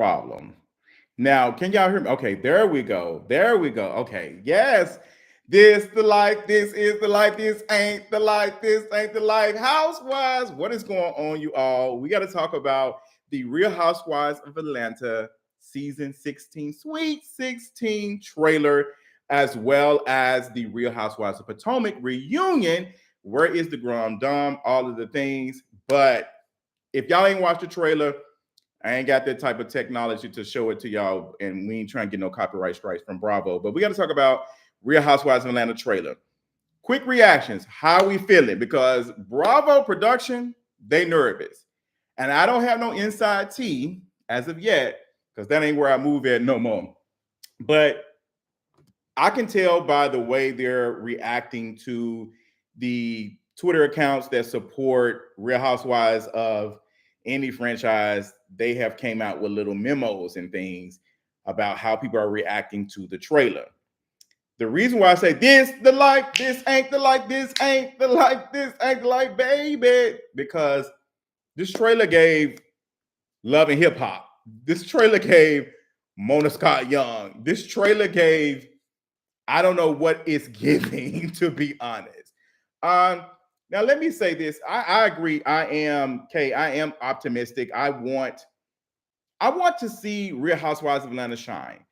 problem. Now, can y'all hear me? Okay, there we go. There we go. Okay, yes. This the life. This is the life. This ain't the life. This ain't the life. Housewives, what is going on, you all? We got to talk about the Real Housewives of Atlanta season 16, Sweet 16 trailer, as well as the Real Housewives of Potomac reunion. Where is the Grande Dame? All of the things. But if y'all ain't watched the trailer, I ain't got that type of technology to show it to y'all, and we ain't trying to get no copyright strikes from Bravo. But we got to talk about Real Housewives of Atlanta trailer. Quick reactions. How we feeling? Because Bravo production, they nervous. And I don't have no inside tea as of yet, because that ain't where I move at no more. But I can tell by the way they're reacting to the Twitter accounts that support Real Housewives of any franchise. They have came out with little memos and things about how people are reacting to the trailer. The reason why I say this the life, this ain't the life, this ain't the life, this ain't the life, baby, because this trailer gave Love and Hip Hop. This trailer gave Mona Scott Young. This trailer gave, I don't know what it's giving, to be honest. Now let me say this. I agree. I am optimistic. I want to see Real Housewives of Atlanta shine.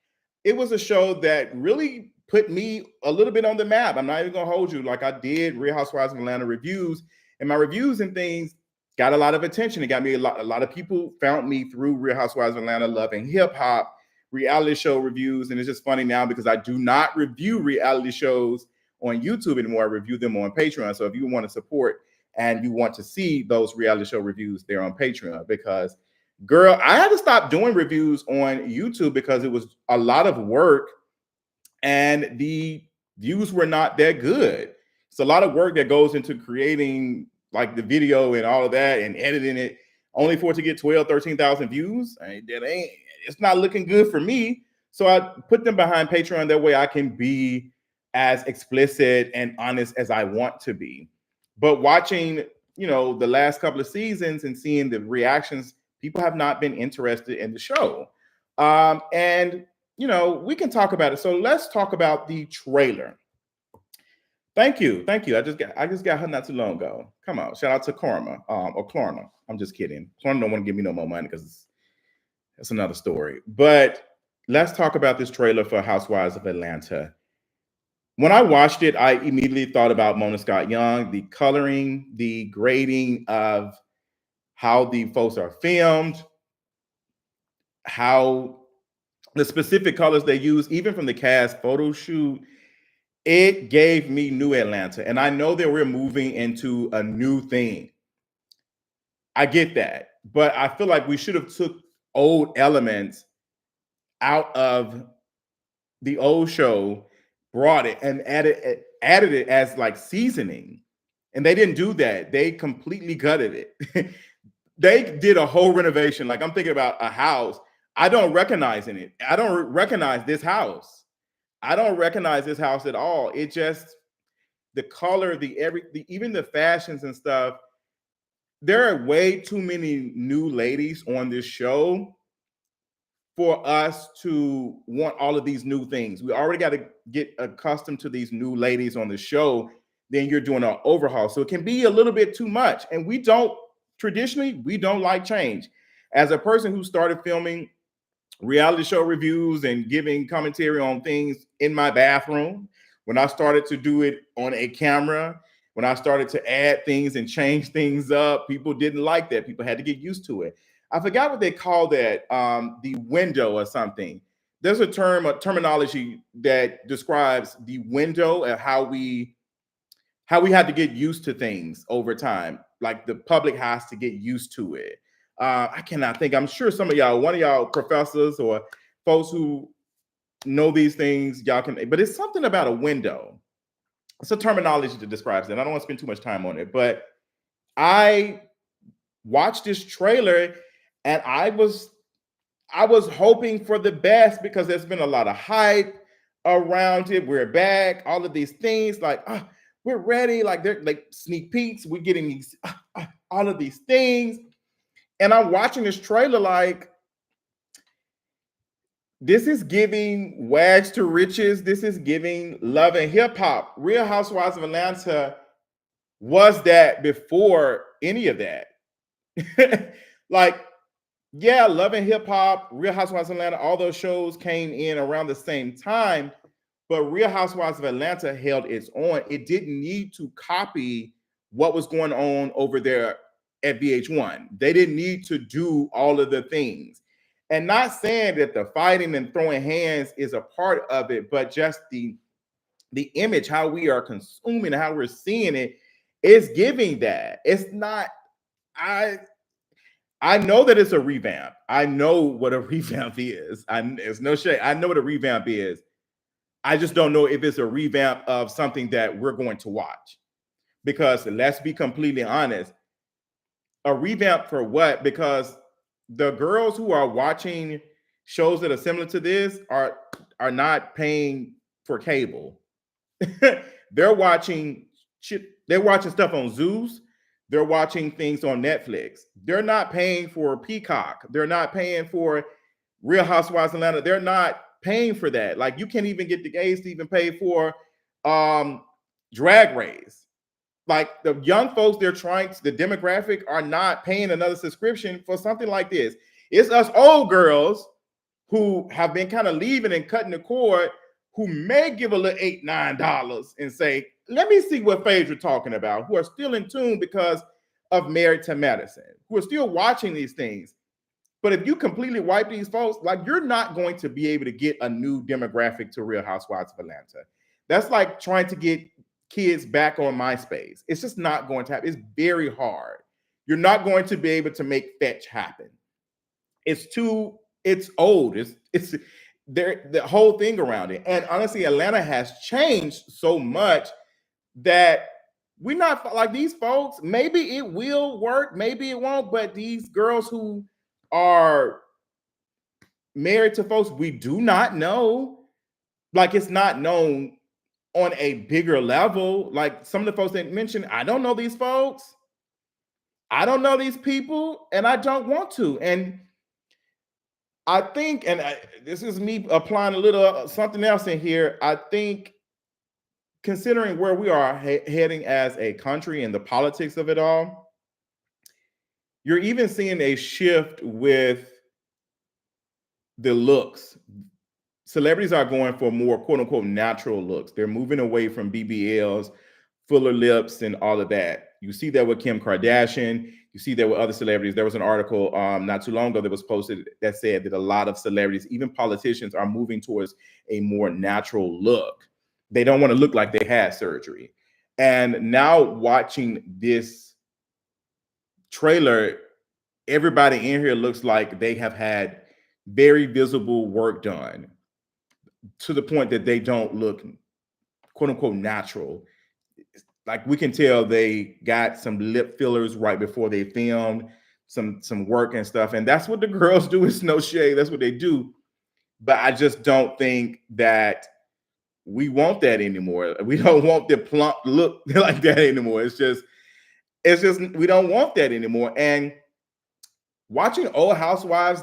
It was a show that really put me a little bit on the map. I'm not even gonna hold you. Like, I did Real Housewives of Atlanta reviews, and my reviews and things got a lot of attention. It got me a lot of people found me through Real Housewives of Atlanta, loving hip hop, reality show reviews. And it's just funny now because I do not review reality shows on YouTube anymore. I review them on Patreon. So if you want to support and you want to see those reality show reviews, they're on Patreon. Because, girl, I had to stop doing reviews on YouTube because it was a lot of work and the views were not that good. It's a lot of work that goes into creating like the video and all of that and editing it, only for it to get 12, 13,000 views. It's not looking good for me. So I put them behind Patreon. That way I can be as explicit and honest as I want to be. But watching, the last couple of seasons and seeing the reactions, people have not been interested in the show. And we can talk about it. So let's talk about the trailer. Thank you. I just got her not too long ago. Come on, shout out to Karma or Klarna. I'm just kidding. Klarna don't want to give me no more money because it's another story. But let's talk about this trailer for Housewives of Atlanta. When I watched it, I immediately thought about Mona Scott Young, the coloring, the grading of how the folks are filmed, how the specific colors they use, even from the cast photo shoot. It gave me New Atlanta. And I know that we're moving into a new thing. I get that. But I feel like we should have took old elements out of the old show, brought it and added it as like seasoning. And they didn't do that. They completely gutted it. They did a whole renovation. Like, I'm thinking about a house. I don't recognize in it. I don't recognize this house. I don't recognize this house at all. It just, the color, even the fashions and stuff. There are way too many new ladies on this show for us to want all of these new things. We already got to get accustomed to these new ladies on the show. Then you're doing an overhaul. So it can be a little bit too much. And we don't like change. As a person who started filming reality show reviews and giving commentary on things in my bathroom, when I started to do it on a camera, when I started to add things and change things up, people didn't like that. People had to get used to it. I forgot what they call that, the window or something. There's a terminology that describes the window and how we had to get used to things over time. Like, the public has to get used to it. I cannot think. I'm sure some of y'all, one of y'all professors or folks who know these things, y'all can, but it's something about a window. It's a terminology that describes it. I don't want to spend too much time on it, but I watched this trailer and I was hoping for the best because there's been a lot of hype around it. We're back, all of these things, like, we're ready, like they're like sneak peeks. We're getting these all of these things. And I'm watching this trailer like, This is giving wags to riches. This is giving love and hip hop. Real Housewives of Atlanta was that before any of that. Like, yeah, Love and Hip Hop, Real Housewives of Atlanta, all those shows came in around the same time, but Real Housewives of Atlanta held its own. It didn't need to copy what was going on over there at VH1. They didn't need to do all of the things. And not saying that the fighting and throwing hands is a part of it, but just the image, how we are consuming, how we're seeing it, is giving that. It's not. I know that it's a revamp. I know what a revamp is. There's no shade. I know what a revamp is. I just don't know if it's a revamp of something that we're going to watch. Because let's be completely honest, a revamp for what? Because the girls who are watching shows that are similar to this are not paying for cable. they're watching they're watching stuff on Zeus. They're watching things on Netflix. They're not paying for Peacock. They're not paying for Real Housewives of Atlanta. They're not paying for that. Like, you can't even get the gays to even pay for Drag Race. Like, the young folks, the demographic are not paying another subscription for something like this. It's us old girls who have been kind of leaving and cutting the cord, who may give a little $8, $9 and say, let me see what Phaedra talking about, who are still in tune because of Married to Madison, who are still watching these things. But if you completely wipe these folks, like, you're not going to be able to get a new demographic to Real Housewives of Atlanta. That's like trying to get kids back on MySpace. It's just not going to happen. It's very hard. You're not going to be able to make fetch happen. It's old. It's there, the whole thing around it. And honestly, Atlanta has changed so much that we're not like these folks. Maybe it will work, maybe it won't. But these girls who are married to folks we do not know, like, it's not known on a bigger level. Like, some of the folks that mentioned, I don't know these folks. I don't know these people, and I don't want to. And I think, this is me applying a little something else in here. I think, considering where we are heading as a country and the politics of it all, you're even seeing a shift with the looks. Celebrities are going for more quote unquote natural looks. They're moving away from BBLs, fuller lips, and all of that. You see that with Kim Kardashian. You see that with other celebrities. There was an article not too long ago that was posted that said that a lot of celebrities, even politicians, are moving towards a more natural look. They don't want to look like they had surgery. And now, watching this trailer, everybody in here looks like they have had very visible work done, to the point that they don't look quote unquote natural. Like, we can tell they got some lip fillers right before they filmed, some work and stuff. And that's what the girls do. It's no shade. That's what they do. But I just don't think that we want that anymore. We don't want the plump look like that anymore. It's just we don't want that anymore. And watching old housewives,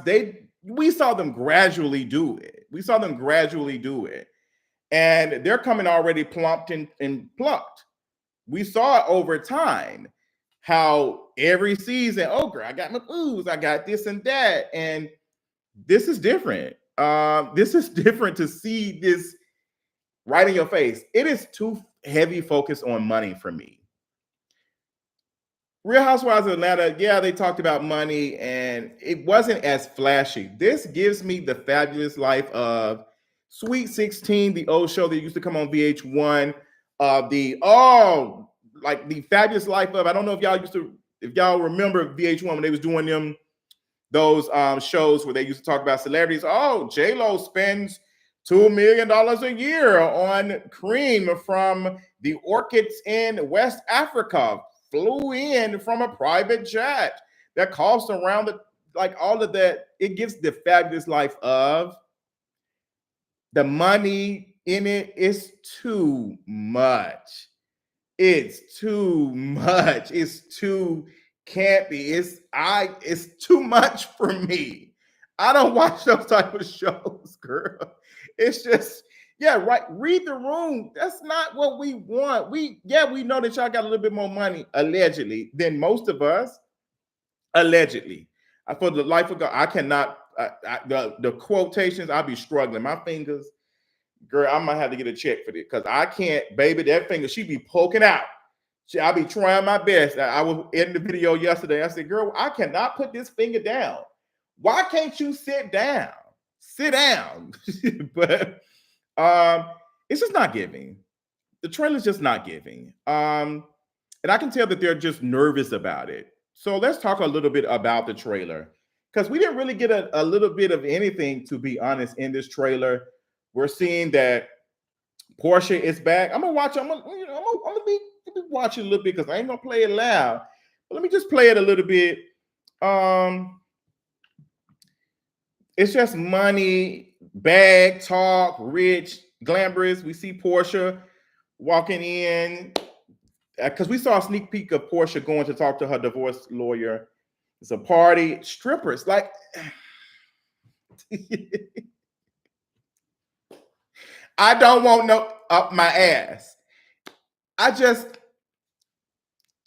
we saw them gradually do it. And they're coming already plumped and plucked. We saw it over time, how every season, oh girl, I got my boobs, I got this and that. And this is different. This is different to see this right in your face. It is too heavy focus on money for me. Real Housewives of Atlanta, yeah, they talked about money and it wasn't as flashy. This gives me the fabulous life of Sweet 16, the old show that used to come on VH1. Like the fabulous life of, I don't know if y'all remember VH1 when they was doing those shows where they used to talk about celebrities. Oh, J-Lo spends $2 million a year on cream from the orchids in West Africa, flew in from a private jet that costs around all of that. It gives the fabulous life of. The money in it is too much. It's too much. It's too campy. It's too much for me. I don't watch those type of shows, girl. It's just, yeah, right. Read the room. That's not what we want. We know that y'all got a little bit more money, allegedly, than most of us. Allegedly. For the life of God, I cannot, the quotations, I'll be struggling. My fingers, girl, I might have to get a check for this because I can't, baby, that finger, she be poking out. I'll be trying my best. I was in the video yesterday. I said, girl, I cannot put this finger down. Why can't you sit down? Sit down. But it's just not giving. The trailer's just not giving. And I can tell that they're just nervous about it. So let's talk a little bit about the trailer. Because we didn't really get a little bit of anything, to be honest, in this trailer. We're seeing that Porsha is back. I'm gonna watch. I'm gonna be watching a little bit because I ain't gonna play it loud. But let me just play it a little bit. It's just money, bag talk, rich, glamorous. We see Porsha walking in because we saw a sneak peek of Porsha going to talk to her divorce lawyer. It's a party, strippers like. I don't want no up my ass. I just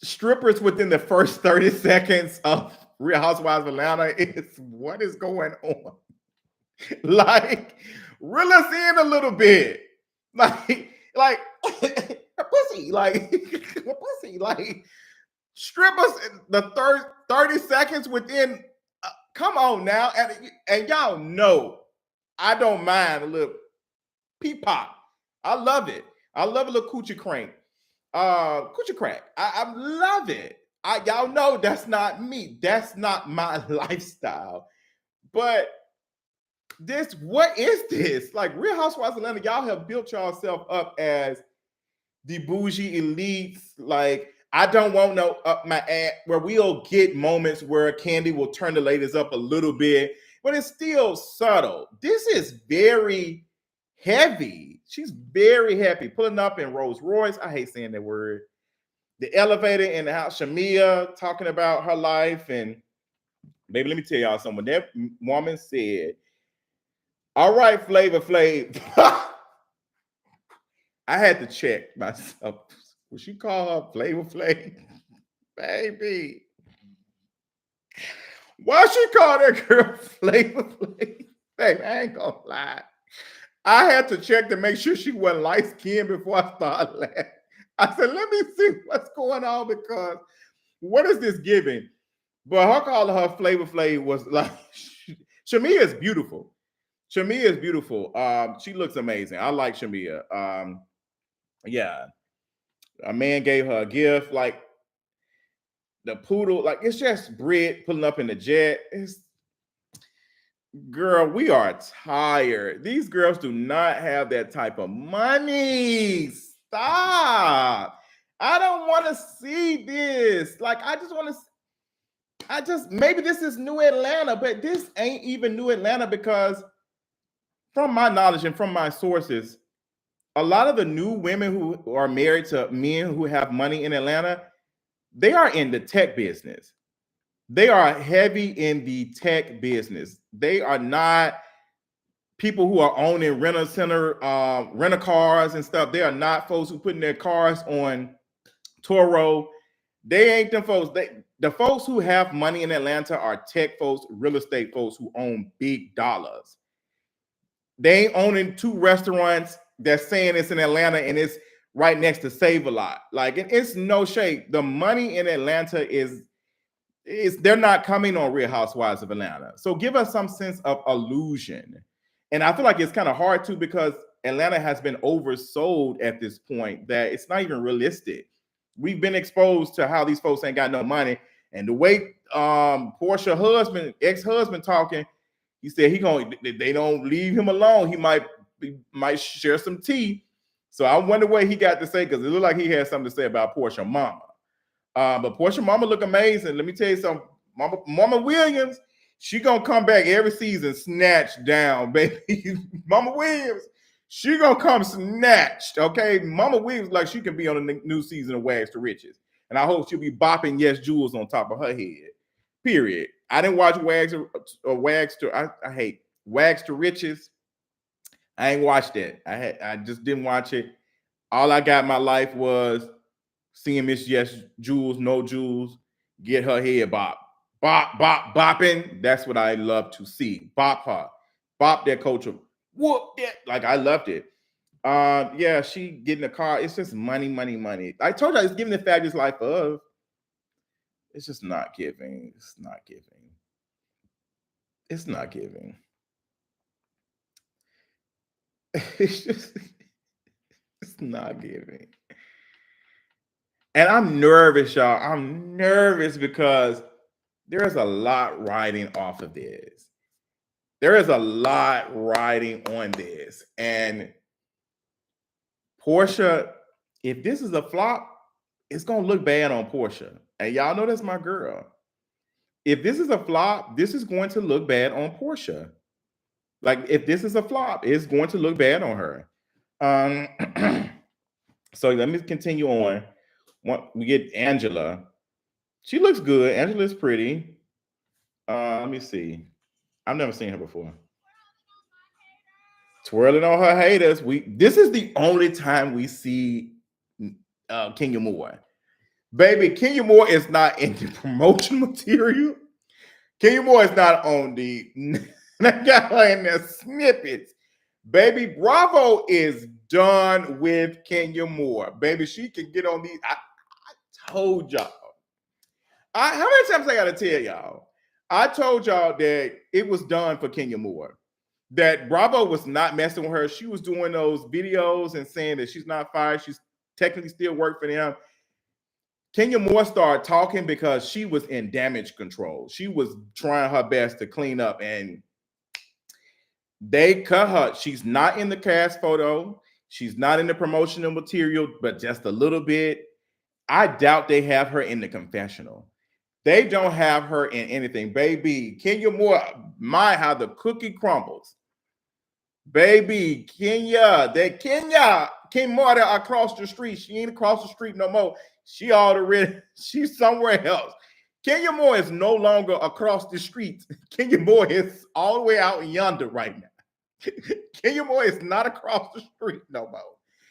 strippers within the first 30 seconds of Real Housewives of Atlanta is what is going on. Like, reel us in a little bit. Like a pussy, like a pussy, like strippers the 30 seconds within. Come on now, and y'all know I don't mind a little pop. I love it. I love a little coochie crank. Coochie crack. I love it. Y'all know that's not me. That's not my lifestyle. But what is this? Like Real Housewives of Atlanta, y'all have built yourself up as the bougie elites. Like, I don't want no up my ass, where we'll get moments where Candy will turn the ladies up a little bit, but it's still subtle. This is very heavy. She's very heavy. Pulling up in Rolls Royce. I hate saying that word. The elevator in the house. Shamia talking about her life. And baby, let me tell y'all something. That woman said, all right, Flavor Flav. I had to check myself. Would she call her Flavor Flav? Baby. Why she call that girl Flavor Flav? Baby, I ain't gonna lie. I had to check to make sure she wasn't light-skinned before I started laughing. I said, let me see what's going on, because what is this giving? But her calling her Flavor Flav was like, Shamia is beautiful. Shamia is beautiful. She looks amazing. I like Shamia. Yeah. A man gave her a gift, like the poodle. Like, it's just Brit pulling up in the jet. Girl, we are tired. These girls do not have that type of money. Stop. I don't want to see this. Like, maybe this is New Atlanta, but this ain't even New Atlanta, because from my knowledge and from my sources, a lot of the new women who are married to men who have money in Atlanta, they are in the tech business. They are heavy in the tech business. They are not people who are owning rental cars and stuff. They are not folks who putting their cars on Toro. They ain't them folks. The folks who have money in Atlanta are tech folks, real estate folks who own big dollars. They ain't owning two restaurants that's saying it's in Atlanta and it's right next to Save-A-Lot. Like, it's no shade. The money in Atlanta is they're not coming on Real Housewives of Atlanta. So give us some sense of illusion. And I feel like it's kind of hard to, because Atlanta has been oversold at this point that it's not even realistic. We've been exposed to how these folks ain't got no money. And the way Porsha ex-husband talking, he said they don't leave him alone. He might share some tea. So I wonder what he got to say, because it looked like he had something to say about Porsha mama. But Porsha mama look amazing. Let me tell you something. Mama Williams, she gonna come back every season snatched down, baby. Mama Williams, she gonna come snatched, okay? Mama Williams, like, she can be on a new season of Wags to Riches. And I hope she'll be bopping Yes Jewels on top of her head. Period. I didn't watch Wags to I hate Wags to Riches. I ain't watched it. I just didn't watch it. All I got in my life was seeing Miss Yes Jules, no Jules, get her head bopping. That's what I love to see. Bop her, bop that culture, whoop that. Like I loved it. Yeah, she getting a car. It's just money, money, money. I told you it's giving the fabulous life of. It's just not giving. It's not giving. It's not giving. It's just it's not giving. And I'm nervous, y'all. I'm nervous because there is a lot riding off of this. There is a lot riding on this. And Porsha, if this is a flop, it's going to look bad on Porsha. And y'all know that's my girl. If this is a flop, this is going to look bad on Porsha. Like, if this is a flop, it's going to look bad on her. So let me continue on. We get Angela. She looks good. Angela's pretty. Let me see. I've never seen her before. Twirling on her haters. This is the only time we see Kenya Moore. Baby, Kenya Moore is not in the promotion material. Kenya Moore is not on the I got her in the snippets. Baby, Bravo is done with Kenya Moore. Baby, she can get on these. I told y'all. How many times I gotta tell y'all? I told y'all that it was done for Kenya Moore. That Bravo was not messing with her. She was doing those videos and saying that she's not fired. She's technically still work for them. Kenya Moore started talking because she was in damage control. She was trying her best to clean up, and they cut her. She's not in the cast photo. She's not in the promotional material, but just a little bit. I doubt they have her in the confessional. They don't have her in anything. Baby, Kenya Moore, my, how the cookie crumbles. Baby, Kenya Moore across the street. She ain't across the street no more. She's somewhere else. Kenya Moore is no longer across the street. Kenya Moore is all the way out yonder right now. Kenya Moore is not across the street no more.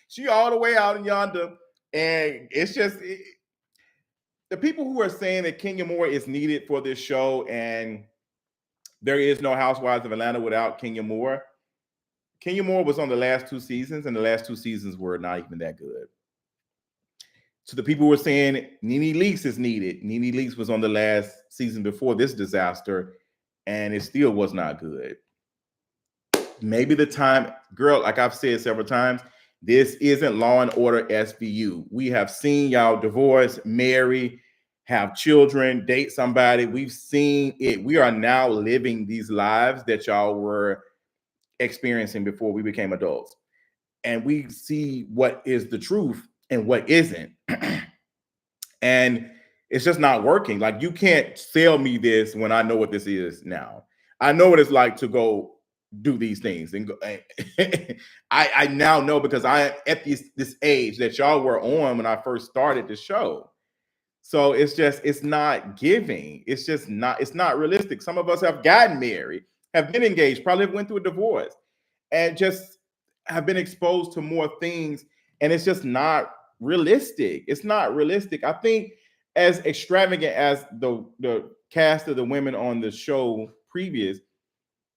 She all the way out yonder. And it's just the people who are saying that Kenya Moore is needed for this show and there is no Housewives of Atlanta without Kenya Moore. Kenya Moore was on the last 2 seasons, and the last 2 seasons were not even that good. So the people were saying Nene Leakes is needed. Nene Leakes was on the last season before this disaster, and it still was not good. Maybe the time, girl, like I've said several times, this isn't Law and Order SVU. We have seen y'all divorce, marry, have children, date somebody. We've seen it. We are now living these lives that y'all were experiencing before we became adults. And we see what is the truth and what isn't. And it's just not working. Like, you can't sell me this when I know what this is now. I know what it's like to go do these things. And I now know, because I am at this age that y'all were on when I first started the show. So it's not giving. It's not realistic. Some of us have gotten married, have been engaged, probably went through a divorce, and just have been exposed to more things. And it's just not realistic. It's not realistic. I think as extravagant as the cast of the women on the show previous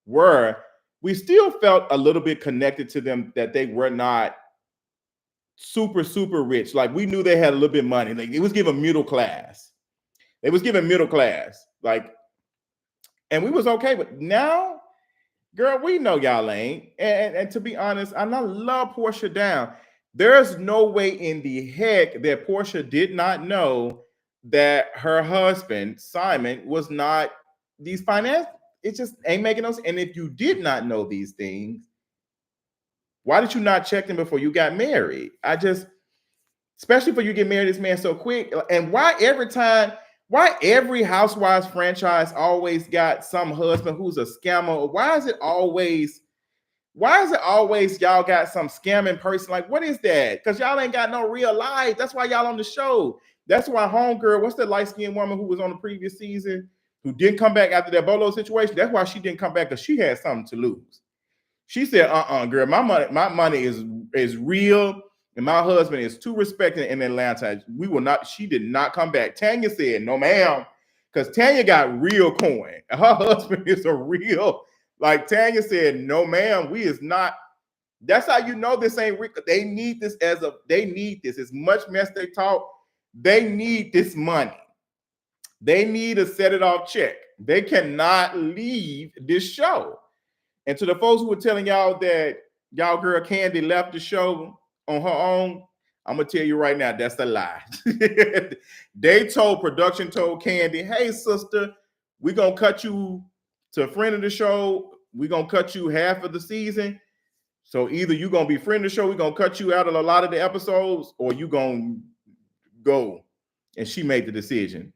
were, we still felt a little bit connected to them, that they were not super, super rich. Like, we knew they had a little bit of money. Like, it was given middle class. It was given middle class. Like, and we was okay. But now, girl, we know y'all ain't. And to be honest, I love Porsha down. There's no way in the heck that Porsha did not know that her husband, Simon, was not these finance. It just ain't making no sense. And if you did not know these things, why did you not check them before you got married? Especially for you get married this man so quick. And why every Housewives franchise always got some husband who's a scammer? Why is it always y'all got some scamming person? Like, what is that? Because y'all ain't got no real life. That's why y'all on the show. That's why homegirl, what's the light-skinned woman who was on the previous season? who didn't come back after that Bolo situation. That's why she didn't come back, because she had something to lose. She said, girl, my money is real, and my husband is too respected in Atlanta. We will not, she did not come back. Tanya said, no, ma'am, because Tanya got real coin. Her husband is a real, like Tanya said, no, ma'am, we is not. That's how you know this ain't real. They need this they need this. As much mess they talk, they need this money. They need a set it off check. They cannot leave this show. And to the folks who were telling y'all that y'all girl Candy left the show on her own, I'm gonna tell you right now, that's a lie. Production told Candy, hey sister, we're gonna cut you to a friend of the show. We're gonna cut you half of the season. So either you're gonna be friend of the show, we're gonna cut you out of a lot of the episodes, or you gonna go. And she made the decision.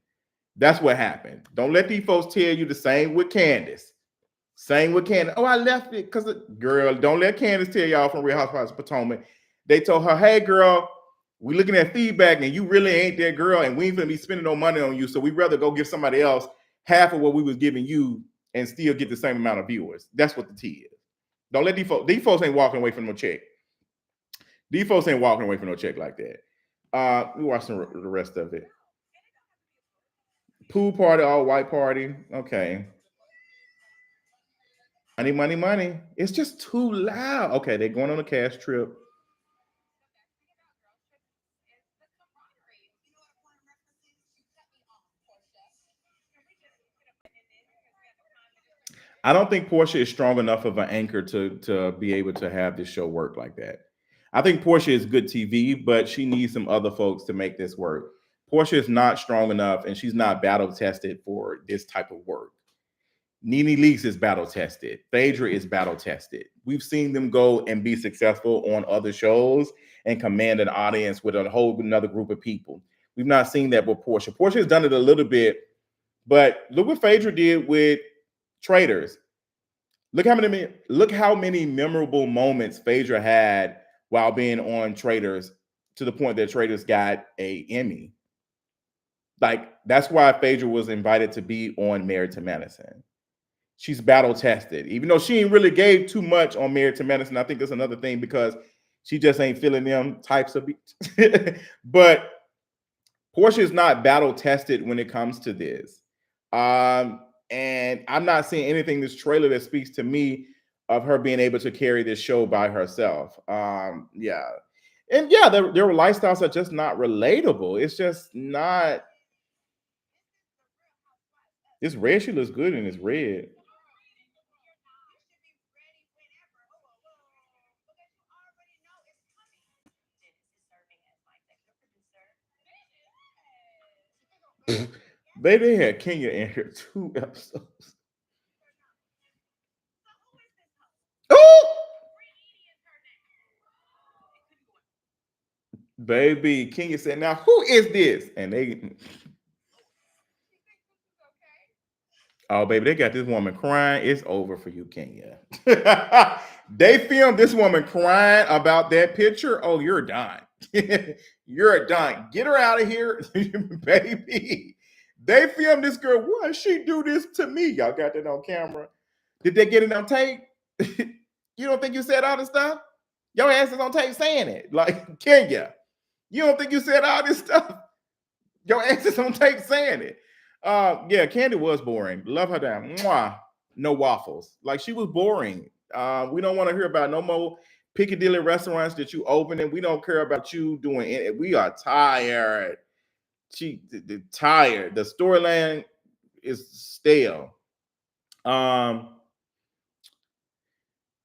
That's what happened. Don't let these folks tell you the same with Candace. Same with Candace. Oh, I left it because, girl, don't let Candace tell y'all from Real Housewives of Potomac. They told her, hey, girl, we looking at feedback and you really ain't that girl, and we ain't gonna be spending no money on you, so we'd rather go give somebody else half of what we was giving you and still get the same amount of viewers. That's what the tea is. Don't let these folks ain't walking away from no check. These folks ain't walking away from no check like that. We watched the rest of it. Pool party, all white party. Okay. Money, money, money. It's just too loud. Okay, they're going on a cash trip. I don't think Porsha is strong enough of an anchor to be able to have this show work like that. I think Porsha is good TV, but she needs some other folks to make this work. Porsha is not strong enough, and she's not battle tested for this type of work. Nene Leakes is battle tested. Phaedra is battle tested. We've seen them go and be successful on other shows and command an audience with a whole another group of people. We've not seen that with Porsha. Porsha has done it a little bit, but look what Phaedra did with Traitors. Look how many memorable moments Phaedra had while being on Traitors, to the point that Traitors got a Emmy. Like, that's why Phaedra was invited to be on Married to Medicine. She's battle tested, even though she ain't really gave too much on Married to Medicine. I think that's another thing, because she just ain't feeling them types of beats. But Porsha is not battle tested when it comes to this. And I'm not seeing anything in this trailer that speaks to me of her being able to carry this show by herself. Yeah. And yeah, their lifestyles are just not relatable. It's just not. This red, she looks good in this red. They had Kenya in here 2 episodes. Oh, baby, Kenya said, "Now who is this?" And they, oh baby, they got this woman crying. It's over for you, Kenya. They filmed this woman crying about that picture. Oh, you're done. You're done. Get her out of here, baby. They filmed this girl. Why she do this to me? Y'all got that on camera. Did they get it on tape? You don't think you said all this stuff? Your ass is on tape saying it. Like, Kenya, you don't think you said all this stuff? Your ass is on tape saying it. Yeah, Candy was boring. Love her down. Mwah. No waffles. Like, she was boring. We don't want to hear about no more Piccadilly restaurants that you open, and we don't care about you doing it. We are tired. Tired. The storyline is stale.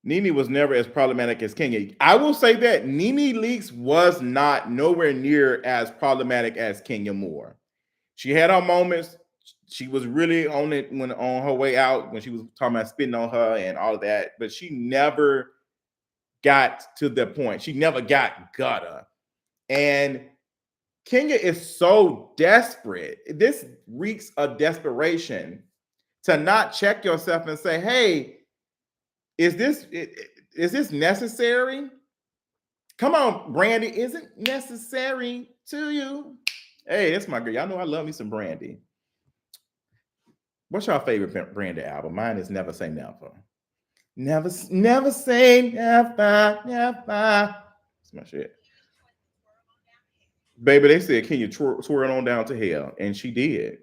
Nene was never as problematic as Kenya. I will say that Nene Leakes was not nowhere near as problematic as Kenya Moore. She had her moments. She was really on it when on her way out, when she was talking about spitting on her and all of that, but she never got to the point. She never got gutter. And Kenya is so desperate. This reeks of desperation to not check yourself and say, hey, is this necessary? Come on, Brandy, isn't necessary to you? Hey, that's my girl. Y'all know I love me some Brandy. What's your favorite Brandy album? Mine is Never Say Never. Never say never, never. That's my shit. Baby, they said, can you twirl on down to hell? And she did.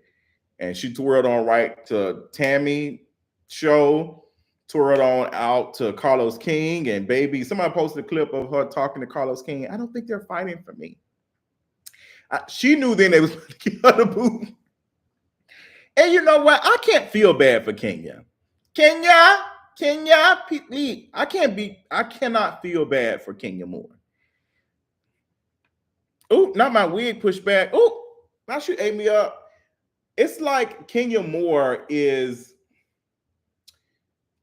And she twirled on right to Tammy show, twirled on out to Carlos King. And baby, somebody posted a clip of her talking to Carlos King. I don't think they're fighting for me. She knew then they was going to give her the boot. And you know what? I can't feel bad for Kenya. Kenya, please. I cannot feel bad for Kenya Moore. Oh, not my wig pushed back. Oh, now she ate me up. It's like Kenya Moore is,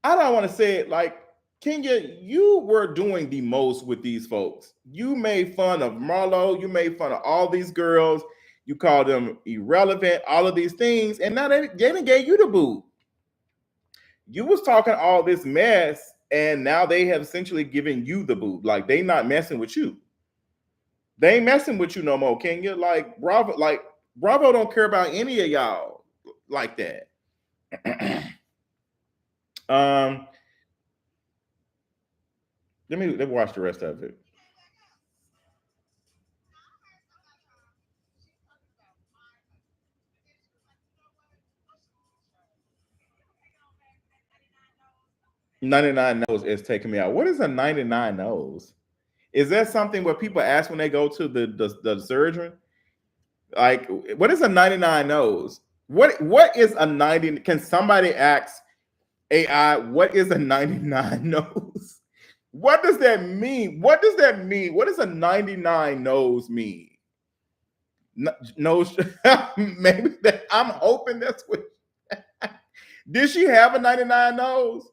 I don't want to say it like, Kenya, you were doing the most with these folks. You made fun of Marlo. You made fun of all these girls. You called them irrelevant, all of these things. And now they didn't gave you the boot. You was talking all this mess, and now they have essentially given you the boot. Like, they not messing with you. They ain't messing with you no more, Kenya. Like, Bravo don't care about any of y'all like that. Let me watch the rest of it. $99 nose is taking me out. What is a 99 nose? Is that something where people ask when they go to the surgeon? Like, what is a 99 nose? What is a 90? Can somebody ask AI what is a 99 nose? What does that mean? What does that mean? What does a 99 nose mean? Nose, maybe that, I'm hoping that's what. Did she have a 99 nose?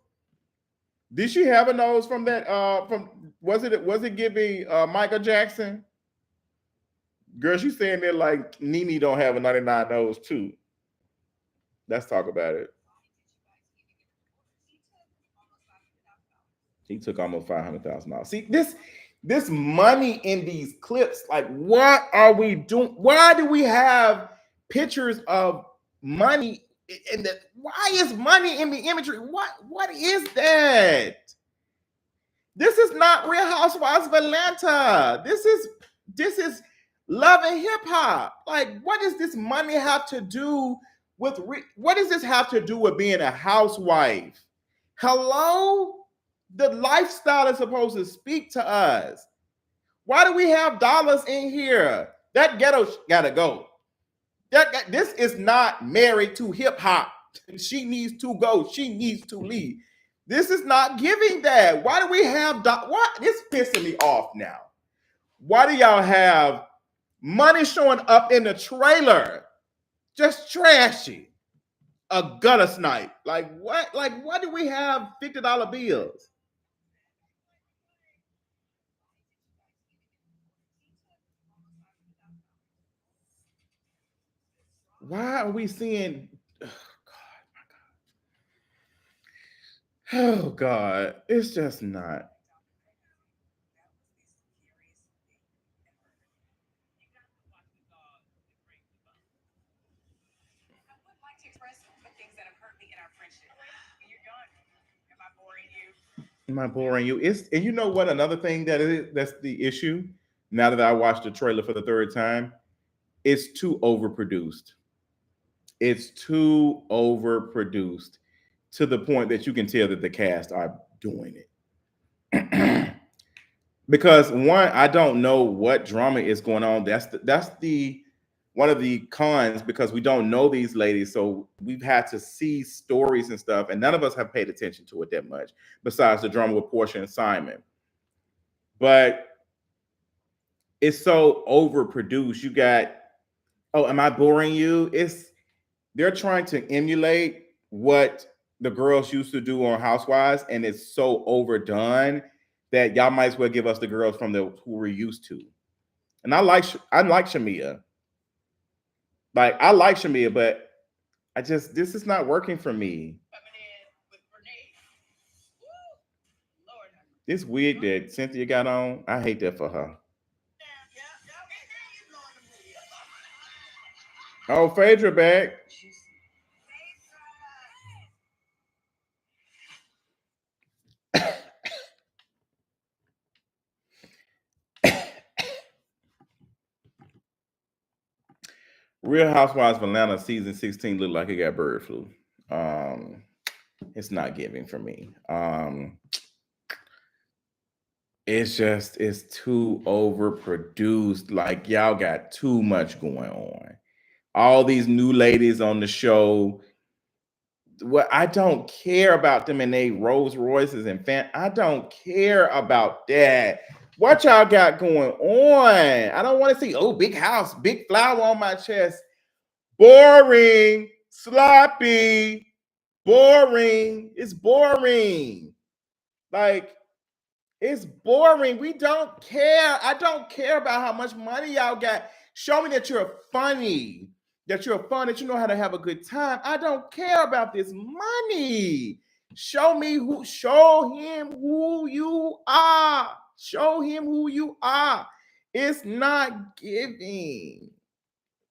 Did she have a nose from that? Was it giving Michael Jackson? Girl, she's saying that like Nene don't have a 99 nose too. Let's talk about it. He took almost $500,000. See, this money in these clips, like, what are we doing? Why do we have pictures of money in the? Why is money in the imagery? What is that? This is not Real Housewives of Atlanta. This is love and hip hop. Like, what does this money have to do with? What does this have to do with being a housewife? Hello? The lifestyle is supposed to speak to us. Why do we have dollars in here? That ghetto gotta go. This is not married to hip hop. She needs to go. She needs to leave. This is not giving that. Why do we have what? This pissing me off now. Why do y'all have money showing up in the trailer? Just trashy. A gutter snipe. Like what? Like, why do we have $50 bills? Why are we seeing? Oh God, it's just not. Am I boring you? It's, and you know what? Another thing that's the issue. Now that I watched the trailer for the third time, it's too overproduced. It's too overproduced to the point that you can tell that the cast are doing it. Because one, I don't know what drama is going on. That's the one of the cons, because we don't know these ladies, so we've had to see stories and stuff, and none of us have paid attention to it that much, besides the drama with Porsha and Simon. But it's so overproduced. You got, oh, am I boring you? They're trying to emulate what the girls used to do on Housewives, and it's so overdone that y'all might as well give us the girls from the who we're used to. And I like Shamia. Like, I like Shamia, but this is not working for me. This wig that Cynthia got on, I hate that for her. Oh, Phaedra back. Real Housewives of Atlanta season 16 looked like it got bird flu. It's not giving for me. It's too overproduced. Like y'all got too much going on. All these new ladies on the show. Well, I don't care about them and they Rolls Royces and I don't care about that. What y'all got going on? I don't want to see big house, big flower on my chest. Boring, sloppy, boring. It's boring. Like, it's boring. We don't care. I don't care about how much money y'all got. Show me that you're funny, that you're fun, that you know how to have a good time. I don't care about this money. Show him who you are. Show him who you are. It's not giving.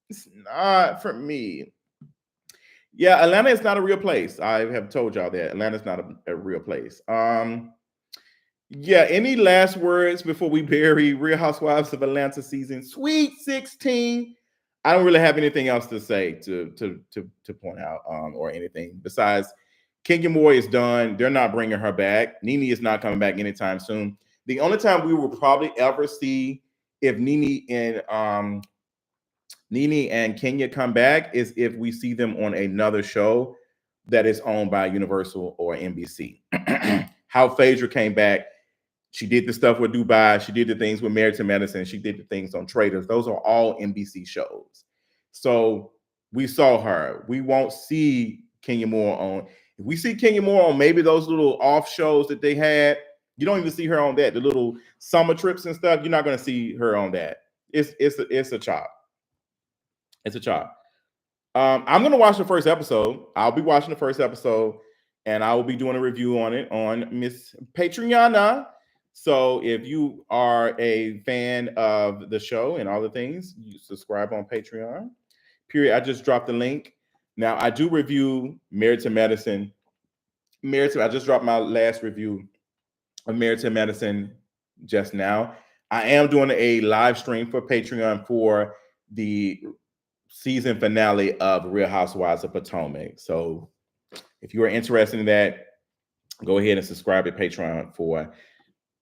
It's not for me. Yeah, Atlanta is not a real place. I have told y'all that Atlanta is not a real place. Yeah, any last words before we bury Real Housewives of Atlanta season Sweet 16? I don't really have anything else to say to point out or anything besides Kenya Moore is done. They're not bringing her back. Nene is not coming back anytime soon. The only time we will probably ever see if Nene and Kenya come back is if we see them on another show that is owned by Universal or NBC. How Phaedra came back. She did the stuff with Dubai. She did the things with Married to Medicine. She did the things on Traders. Those are all NBC shows. So we saw her. We won't see Kenya Moore on. If we see Kenya Moore on maybe those little off shows that they had, you don't even see her on that. The little summer trips and stuff, you're not going to see her on that. It's a chop. It's a chop. I'm going to watch the first episode. I'll be watching the first episode, and I will be doing a review on it on Miss Patreon. So if you are a fan of the show and all the things, you subscribe on Patreon. Period. I just dropped the link. Now, I do review Married to Medicine. I just dropped my last review of Married to Medicine just now. I am doing a live stream for Patreon for the season finale of Real Housewives of Potomac. So if you are interested in that, go ahead and subscribe to Patreon for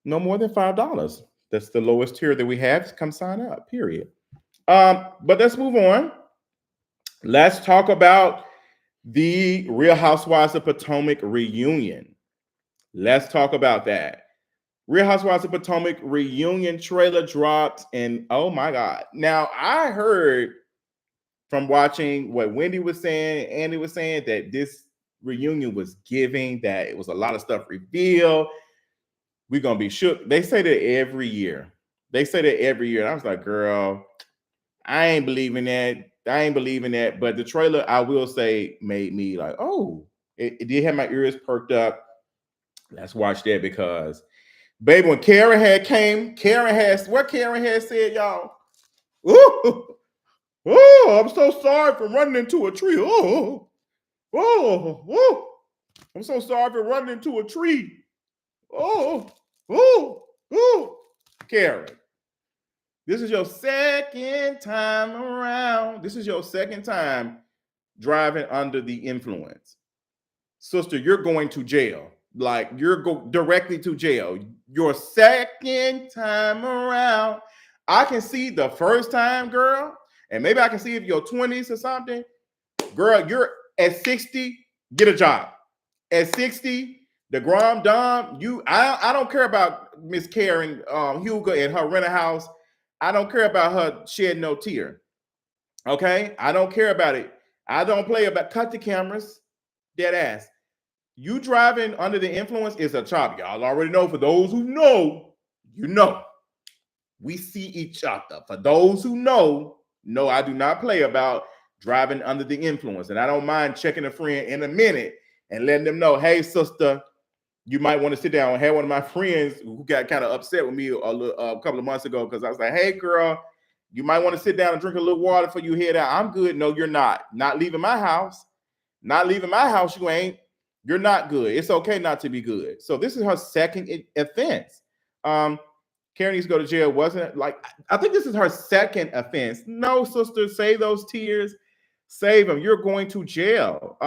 no more than $5. That's the lowest tier that we have. Come sign up, period. But let's move on. Let's talk about the Real Housewives of Potomac reunion. Let's talk about that. Real Housewives of Potomac reunion trailer dropped, and oh my God. Now, I heard from watching what Wendy was saying, Andy was saying, that this reunion was giving, that it was a lot of stuff revealed. We're going to be shook. They say that every year. And I was like, girl, I ain't believing that. But the trailer, I will say, made me like, oh, it did have my ears perked up. Let's watch that because, baby, when Karen had said, y'all, ooh, I'm so sorry for running into a tree. I'm so sorry for running into a tree. Karen, this is your second time around. This is your second time driving under the influence. Sister, you're going to jail. Like, you're directly to jail. Your second time around. I can see the first time, girl, and maybe I can see if you're 20s or something. Girl, you're at 60, get a job. At 60, the Grande Dame, I don't care about Miss Karen Hugo and her rent a house. I don't care about her shed no tear. Okay? I don't care about it. I don't play about cut the cameras. Dead ass. You driving under the influence is a chop. Y'all already know. For those who know, you know. We see each other. For those who know, no, I do not play about driving under the influence. And I don't mind checking a friend in a minute and letting them know, hey, sister, you might want to sit down. I had one of my friends who got kind of upset with me a couple of months ago because I was like, hey, girl, you might want to sit down and drink a little water before you head out. I'm good. No, you're not. Not leaving my house. Not leaving my house, you ain't. You're not good. It's okay not to be good. So this is her second offense. Karen needs to go to jail. Wasn't it? Like, I think this is her second offense. No, sister, save those tears. Save them. You're going to jail.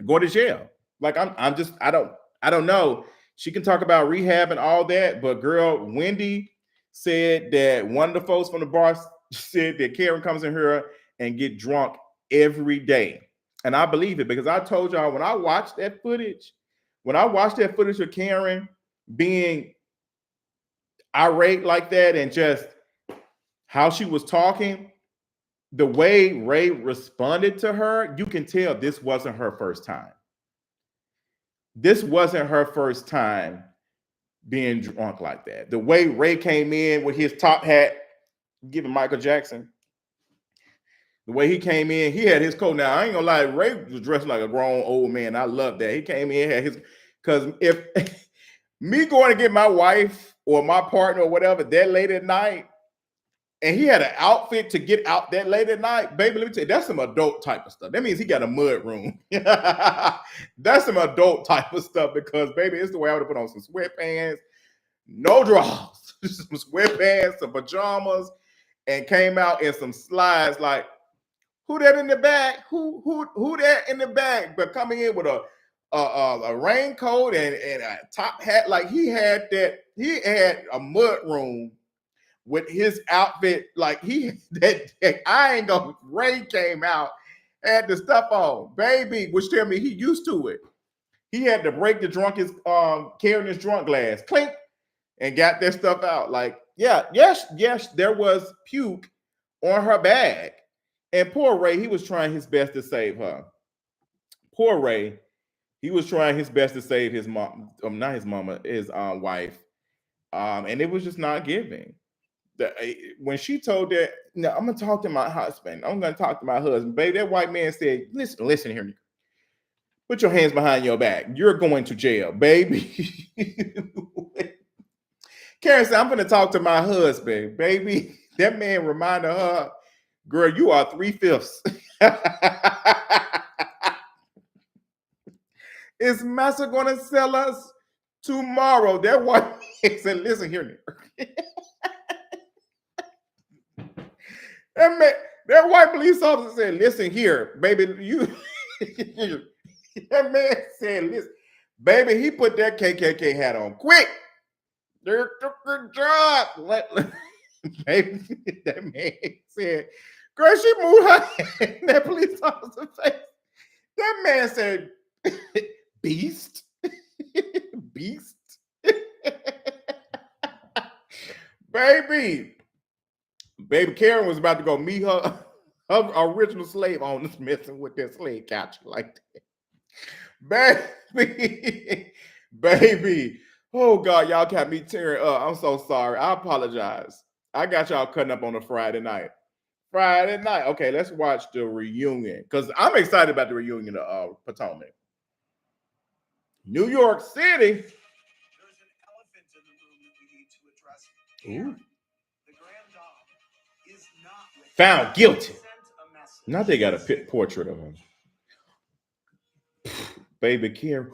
Go to jail. Like, I don't know. She can talk about rehab and all that, but girl, Wendy said that one of the folks from the bar said that Karen comes in here and get drunk every day. And I believe it because I told y'all when I watched that footage, of Karen being irate like that and just how she was talking, the way Ray responded to her, you can tell this wasn't her first time. This wasn't her first time being drunk like that. The way Ray came in with his top hat, giving Michael Jackson. The way he came in, he had his coat. Now, I ain't gonna lie, Ray was dressed like a grown old man. I love that. He came in, had his, because if me going to get my wife or my partner or whatever that late at night, and he had an outfit to get out that late at night, baby, let me tell you, that's some adult type of stuff. That means he got a mud room. That's some adult type of stuff because, baby, it's the way I would have put on some sweatpants, no drawers, some sweatpants, some pajamas, and came out in some slides like, who that in the back? Who that in the back? But coming in with a raincoat and a top hat, like he had a mud room with his outfit, like I ain't gonna. Ray came out, had the stuff on, baby, which tell me he used to it. He had to break the drunkest, carrying his drunk glass, clink, and got that stuff out. Like, yes, there was puke on her bag. And poor Ray, he was trying his best to save her. Poor Ray, he was trying his best to save his mom, not his mama, his wife. And it was just not giving. When she told that, no, I'm gonna talk to my husband. I'm gonna talk to my husband. Baby, that white man said, listen here. Put your hands behind your back. You're going to jail, baby. Karen said, I'm gonna talk to my husband, baby. That man reminded her, girl, you are 3/5. Is Massa gonna sell us tomorrow? That white man said, listen here. That white police officer said, listen here, baby, you that man said, listen, baby, he put that KKK hat on quick. Good job. Baby, that man said, girl, she moved her hand in that police officer's face. That man said, beast. Beast. Baby, Karen was about to go meet her original slave owners messing with that slave catcher like that. Baby. Oh, God, y'all got me tearing up. I'm so sorry. I apologize. I got y'all cutting up on a Friday night. Okay, let's watch the reunion because I'm excited about the reunion of Potomac. New York City. There's an elephant in the room that we need to address. Ooh. The Grande Dame is not found guilty. Now they got a pit portrait of him. Baby Karen.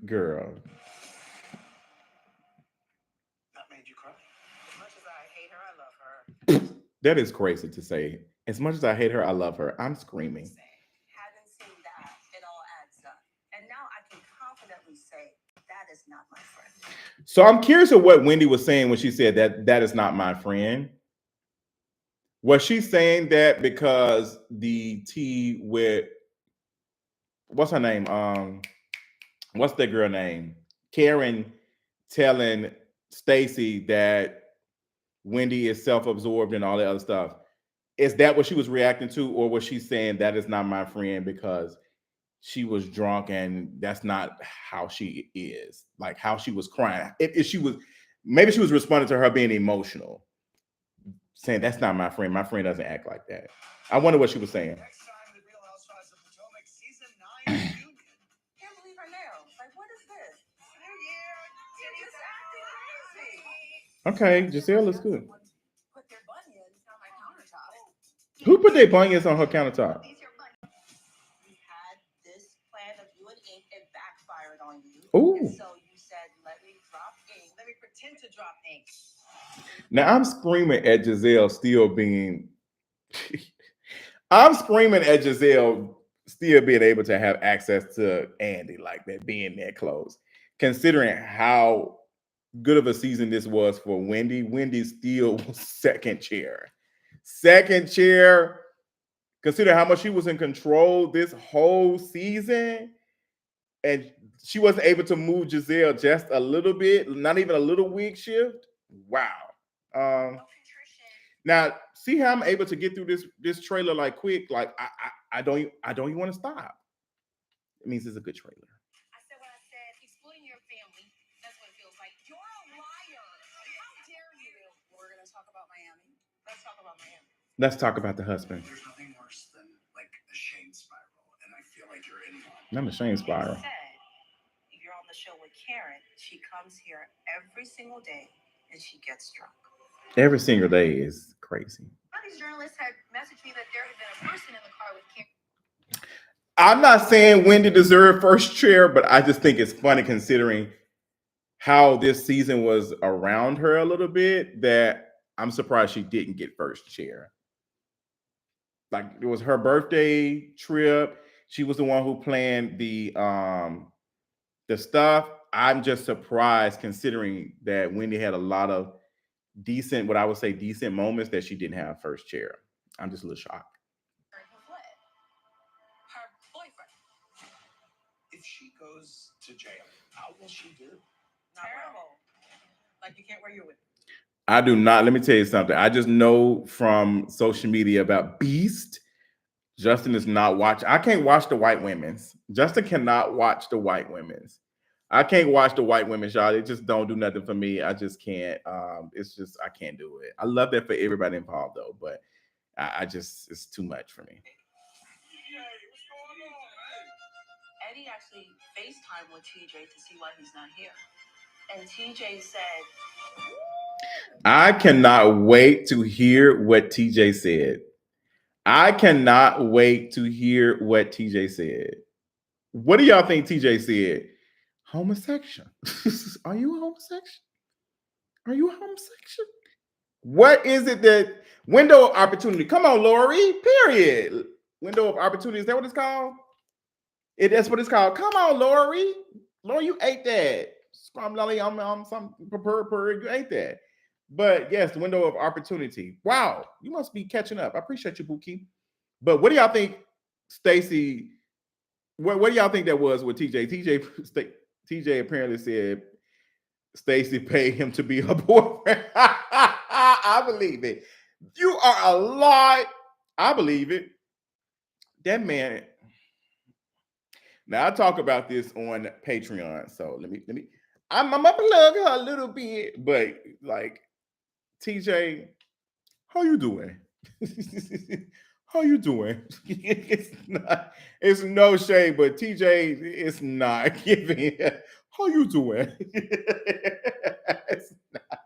Girl. That made you cry. As much as I hate her, I love her. That is crazy to say. As much as I hate her, I love her. I'm screaming. Having seen that, it all adds up. And now I can confidently say that is not my friend. So I'm curious of what Wendy was saying when she said that is not my friend. Was she saying that because the tea with what's her name? What's that girl name? Karen telling Stacy that Wendy is self-absorbed and all that other stuff. Is that what she was reacting to, or was she saying that is not my friend because she was drunk and that's not how she is, like how she was crying? If she was, maybe she was responding to her being emotional, saying that's not my friend. My friend doesn't act like that. I wonder what she was saying. Next time, the Real Housewives of Potomac season 9 reunion. Can't believe her nails. Like, what is this? You're just acting Okay, crazy. Giselle looks good. Put their bunions on my countertop. Who put their bunions on her countertop? You had this plan of you and Ink and backfired on on you. Ooh. And so you said, let me drop ink. Let me pretend to drop ink. Now I'm screaming at Giselle still being. I'm screaming at Giselle still being able to have access to Andy like that, being that close. Considering how good of a season this was for Wendy, Wendy still was second chair. Second chair. Consider how much she was in control this whole season, and she wasn't able to move Giselle just a little bit, not even a little weak shift. Wow. Now see how I'm able to get through this trailer like quick. Like I don't even want to stop. It means it's a good trailer. I said what I said. Exploiting your family. That's what it feels like. You're a liar. How dare you? We're going to talk about Miami. Let's talk about Miami. Let's talk about the husband. There's nothing worse than like a shame spiral, and I feel like you're in one. Not a shame spiral. You're on the show with Karen. She comes here every single day and she gets drunk. Every single day is crazy. These journalists had messaged me that there had been a person in the car with Karen. I'm not saying Wendy deserved first chair, but I just think it's funny considering how this season was around her a little bit that I'm surprised she didn't get first chair. Like it was her birthday trip. She was the one who planned the stuff. I'm just surprised considering that Wendy had a lot of decent, what I would say decent moments that she didn't have first chair. I'm just a little shocked. Her boyfriend. If she goes to jail, how will she do? Terrible. Like you can't wear your wig. I do not. Let me tell you something. I just know from social media about Beast. Justin is not watching. I can't watch the white women's. Justin cannot watch the white women's. I can't watch the white women, y'all. They just don't do nothing for me. I just can't. It's just I can't do it. I love that for everybody involved though, but I just it's too much for me. Eddie actually FaceTimed with TJ to see why he's not here. And TJ said, I cannot wait to hear what TJ said. I cannot wait to hear what TJ said. What do y'all think TJ said? Homosexual. Are you a homosexual? Are you a homosexual? What is it that window of opportunity? Come on, Lori. Period. Window of opportunity. Is that what it's called? That's what it's called. Come on, Lori. Lori, you ate that. I'm some you ate that. But yes, the window of opportunity. Wow, you must be catching up. I appreciate you, Buki. But what do y'all think, Stacey? What do y'all think that was with TJ? TJ apparently said Stacey paid him to be her boyfriend. I believe it. You are a lie. I believe it. That man. Now I talk about this on Patreon, so let me. I'm gonna plug her a little bit, but like TJ, how you doing? How you doing? It's no shade, but TJ is not giving. How you doing? It's not.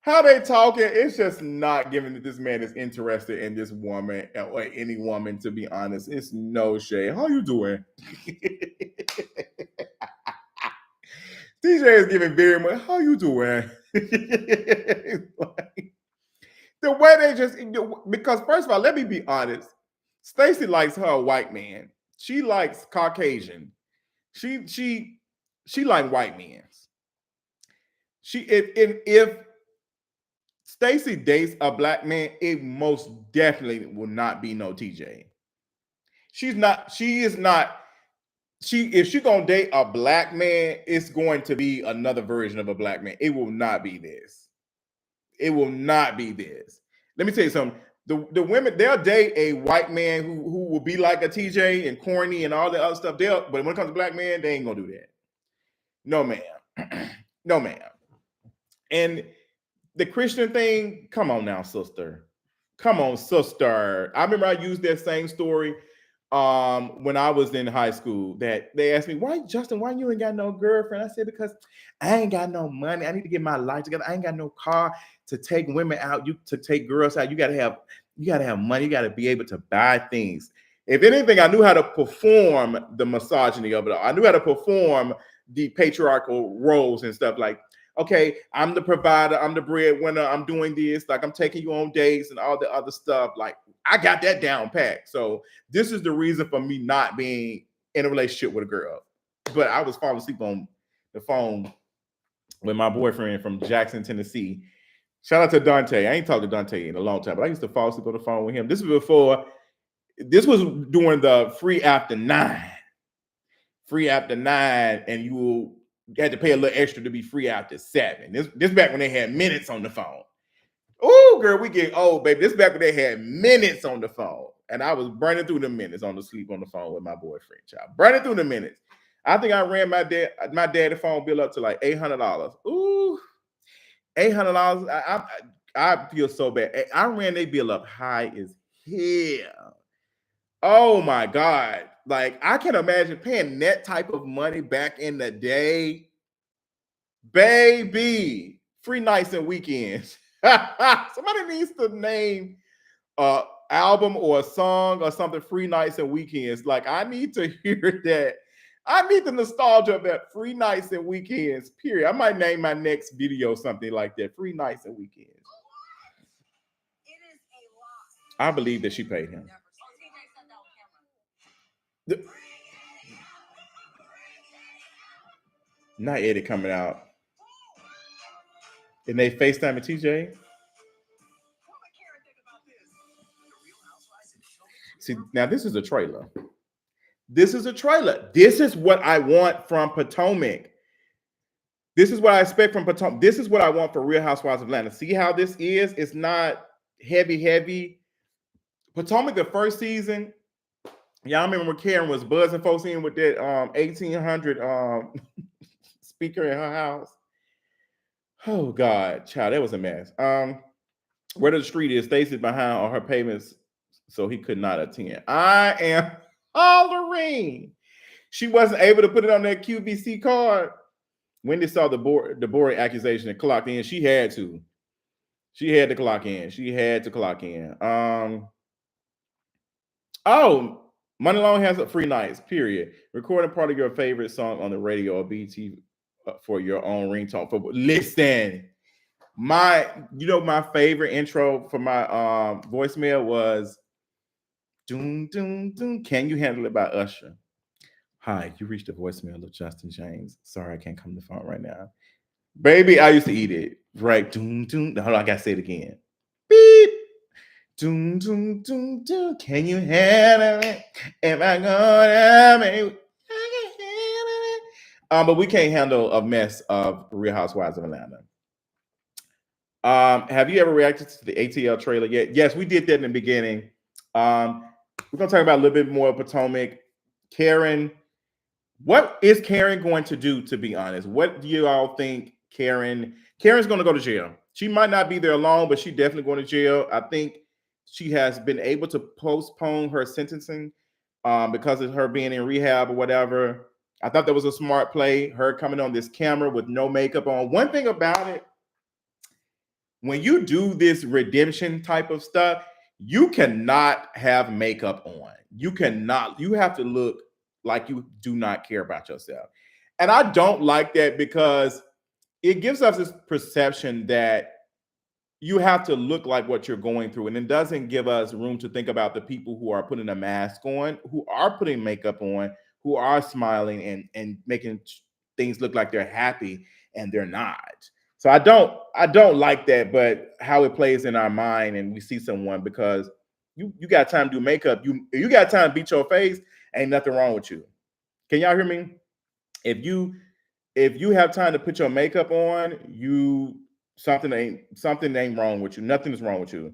How they talking? It's just not giving that this man is interested in this woman or any woman. To be honest, it's no shade. How you doing? TJ is giving very much. How you doing? Like, the way they just because first of all, let me be honest. Stacey likes her a white man. She likes Caucasian. She like white men. If Stacey dates a black man, it most definitely will not be no TJ. If she's gonna date a black man, it's going to be another version of a black man. It will not be this. It will not be this. Let me tell you something. The women, they'll date a white man who will be like a TJ and corny and all the other stuff. But when it comes to black men, they ain't gonna do that. No, ma'am. No, ma'am. And the Christian thing, come on now, sister. Come on, sister. I remember I used that same story when I was in high school that they asked me, why you ain't got no girlfriend? I said, because I ain't got no money. I need to get my life together. I ain't got no car to take women out, to take girls out. You gotta have money, you gotta be able to buy things. If anything, I knew how to perform the misogyny of it all. I knew how to perform the patriarchal roles and stuff like, okay, I'm the provider, I'm the breadwinner, I'm doing this, like I'm taking you on dates and all the other stuff. Like I got that down pat. So this is the reason for me not being in a relationship with a girl. But I was falling asleep on the phone with my boyfriend from Jackson, Tennessee. Shout out to Dante. I ain't talked to Dante in a long time, but I used to fall asleep on the phone with him. This was during the free after 9. Free after 9, and you had to pay a little extra to be free after 7. This back when they had minutes on the phone. Oh, girl, we get old, baby. This back when they had minutes on the phone. And I was burning through the minutes on the sleep on the phone with my boyfriend, child. Burning through the minutes. I think I ran my daddy phone bill up to like $800. Ooh, $800. I feel so bad. I ran their bill up high as hell. Oh my God. Like I can imagine paying that type of money back in the day. Baby. Free nights and weekends. Somebody needs to name a album or a song or something, free nights and weekends. Like I need to hear that. I need the nostalgia of that, free nights and weekends, period. I might name my next video something like that, free nights and weekends. It is a lie. I believe that she paid him. Not Eddie coming out. And they FaceTime TJ. See, now this is a trailer. This is a trailer. This is what I want from Potomac. This is what I expect from Potomac. This is what I want for Real Housewives of Atlanta. See how this is? It's not heavy. Potomac, the first season, y'all remember when Karen was buzzing folks in with that 1800 speaker in her house? Oh God, child, that was a mess. Where the street is, Stacy behind on her payments, so he could not attend. I am hollering. She wasn't able to put it on that QVC card. Wendy saw the board accusation and clocked in. She had to. She had to clock in. She had to clock in. Oh, Money Long has a free nights, period. Recording part of your favorite song on the radio or BT for your own ringtone. Listen, my favorite intro for my voicemail was doom doom doom. Can you handle it by Usher? Hi, you reached the voicemail of Justin James. Sorry, I can't come to the phone right now. Baby, I used to eat it. Right. Doom doom. Hold on, I gotta say it again. Beep. Doom doom doom doom. Can you handle it? Am I gonna make it? But we can't handle a mess of Real Housewives of Atlanta. Have you ever reacted to the ATL trailer yet? Yes, we did that in the beginning. We're gonna talk about a little bit more of Potomac. Karen, what is Karen going to do, to be honest? What do you all think Karen's going to go to jail? She might not be there alone, but she's definitely going to jail. I think she has been able to postpone her sentencing because of her being in rehab or whatever. I thought that was a smart play, her coming on this camera with no makeup on. One thing about it, when you do this redemption type of stuff, you cannot have makeup on. You have to look like you do not care about yourself. And I don't like that because it gives us this perception that you have to look like what you're going through. And it doesn't give us room to think about the people who are putting a mask on, who are putting makeup on, who are smiling and making things look like they're happy and they're not. So I don't like that, but how it plays in our mind and we see someone because you got time to do makeup, you got time to beat your face, ain't nothing wrong with you. Can y'all hear me? If you have time to put your makeup on, something ain't wrong with you. Nothing is wrong with you.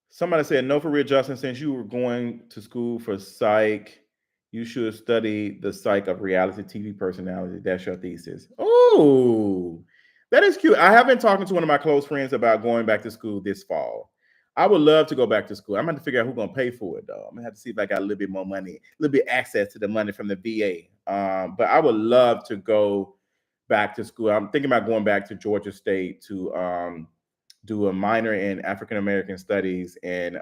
Somebody said, no, for real, Justin, since you were going to school for psych, you should study the psych of reality TV personality. That's your thesis. Oh, that is cute. I have been talking to one of my close friends about going back to school this fall. I would love to go back to school. I'm going to figure out who's going to pay for it, though. I'm going to have to see if I got a little bit more money, a little bit access to the money from the VA. But I would love to go back to school. I'm thinking about going back to Georgia State to do a minor in African American studies and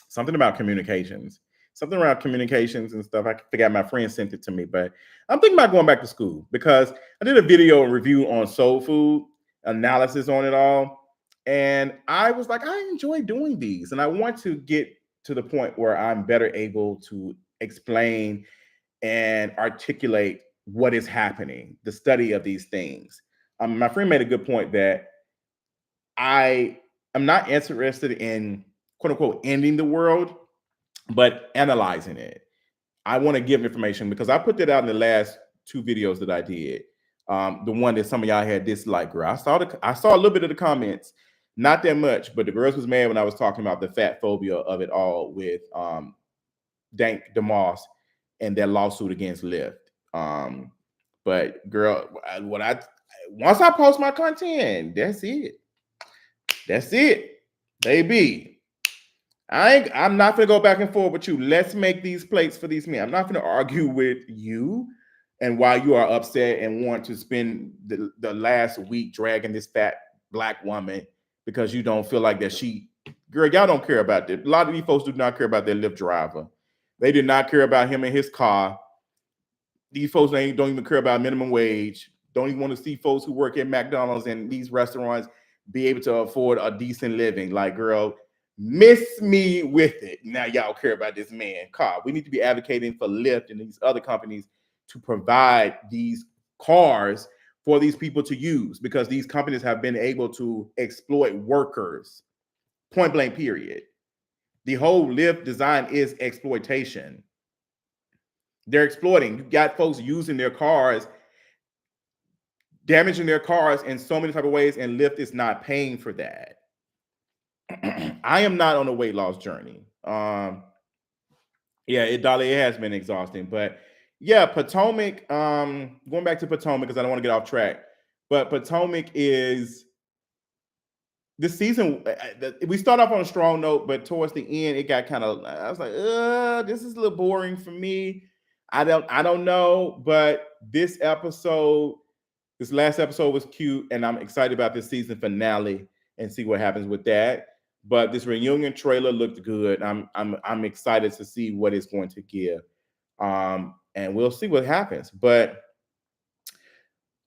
something about communications, something around communications and stuff. I forgot, my friend sent it to me, but I'm thinking about going back to school because I did a video and review on soul food, analysis on it all. And I was like, I enjoy doing these. And I want to get to the point where I'm better able to explain and articulate what is happening, the study of these things. My friend made a good point that I am not interested in quote unquote ending the world, but analyzing it. I want to give information because I put that out in the last two videos that I did. The one that some of y'all had dislike, girl. I saw a little bit of the comments, not that much, but the girls was mad when I was talking about the fat phobia of it all with Dank DeMoss and their lawsuit against Lyft. But girl, what I once I post my content, that's it. That's it, baby. I'm not gonna go back and forth with you. Let's make these plates for these men. I'm not gonna argue with you and why you are upset and want to spend the last week dragging this fat black woman because you don't feel like that she, girl, y'all don't care about that. A lot of these folks do not care about their Lyft driver. They did not care about him and his car. These folks don't even care about minimum wage. Don't even want to see folks who work at McDonald's and these restaurants be able to afford a decent living. Like, girl, miss me with it. Now y'all care about this man car. We need to be advocating for Lyft and these other companies to provide these cars for these people to use because these companies have been able to exploit workers. Point blank, period. The whole Lyft design is exploitation. They're exploiting. You got folks using their cars, damaging their cars in so many type of ways, and Lyft is not paying for that. I am not on a weight loss journey. Yeah, it has been exhausting, but yeah, Potomac. Going back to Potomac because I don't want to get off track, but Potomac is this season. We start off on a strong note, but towards the end, it got kind of. I was like, this is a little boring for me. I don't know, but this last episode was cute, and I'm excited about this season finale and see what happens with that. But this reunion trailer looked good. I'm excited to see what it's going to give, and we'll see what happens. But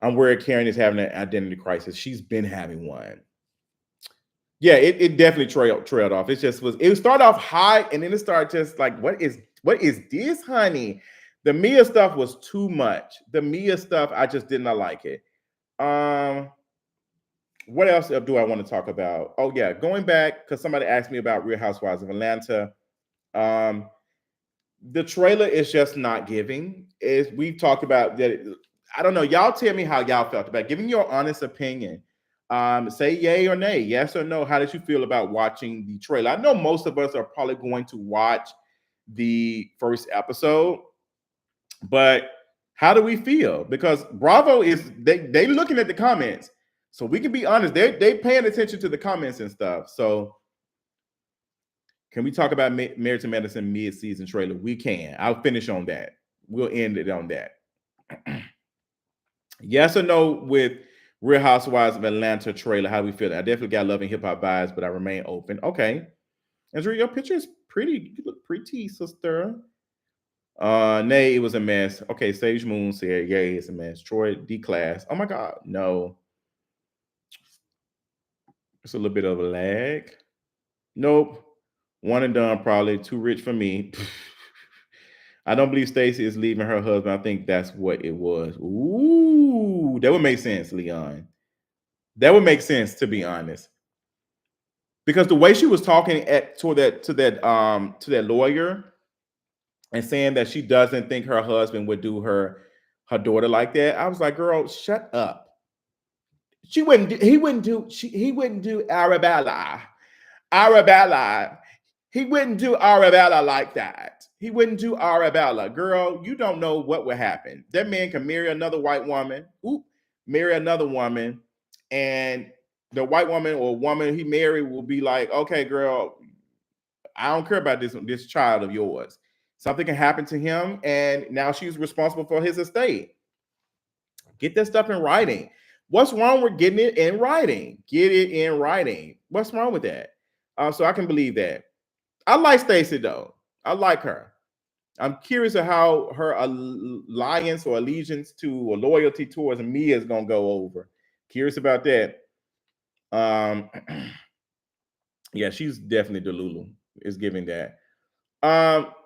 I'm worried Karen is having an identity crisis. She's been having one. Yeah, it definitely trailed off. It started off high, and then it started just like, what is this, honey? The Mia stuff was too much. The Mia stuff, I just did not like it. What else do I want to talk about? Oh yeah, going back because somebody asked me about Real Housewives of Atlanta. The trailer is just not giving. We've talked about that. I don't know. Y'all tell me how y'all felt about it. Giving your honest opinion. Say yay or nay, yes or no. How did you feel about watching the trailer? I know most of us are probably going to watch the first episode, but how do we feel? Because Bravo is they looking at the comments, so we can be honest. They paying attention to the comments and stuff. So can we talk about Married to Medicine mid-season trailer? We can. I'll finish on that. We'll end it on that. Yes or no with Real Housewives of Atlanta trailer? How do we feel? I definitely got Love and Hip Hop vibes, but I remain open. Okay. Andrew, your picture is pretty. You look pretty, sister. Nay, it was a mess. Okay, Sage Moon said, yay, it's a mess. Troy D class. Oh my god, no. It's a little bit of a lag. Nope. One and done, probably. Too rich for me. I don't believe Stacey is leaving her husband. I think that's what it was. Ooh, that would make sense, Leon. That would make sense, to be honest. Because the way she was talking to that lawyer and saying that she doesn't think her husband would do her daughter like that, I was like, girl, shut up. He wouldn't do Arabella. He wouldn't do Arabella like that. He wouldn't do Arabella. Girl, you don't know what would happen. That man can marry another white woman. Marry another woman, and the white woman or woman he married will be like, okay, girl, I don't care about this child of yours. Something can happen to him, and now she's responsible for his estate. Get that stuff in writing. What's wrong with getting it in writing? Get it in writing. What's wrong with that? So I can believe that. I like Stacey though. I like her. I'm curious of how her alliance or allegiance to or loyalty towards Mia is gonna go over. Curious about that. Um, yeah, she's definitely Delulu. Is giving that.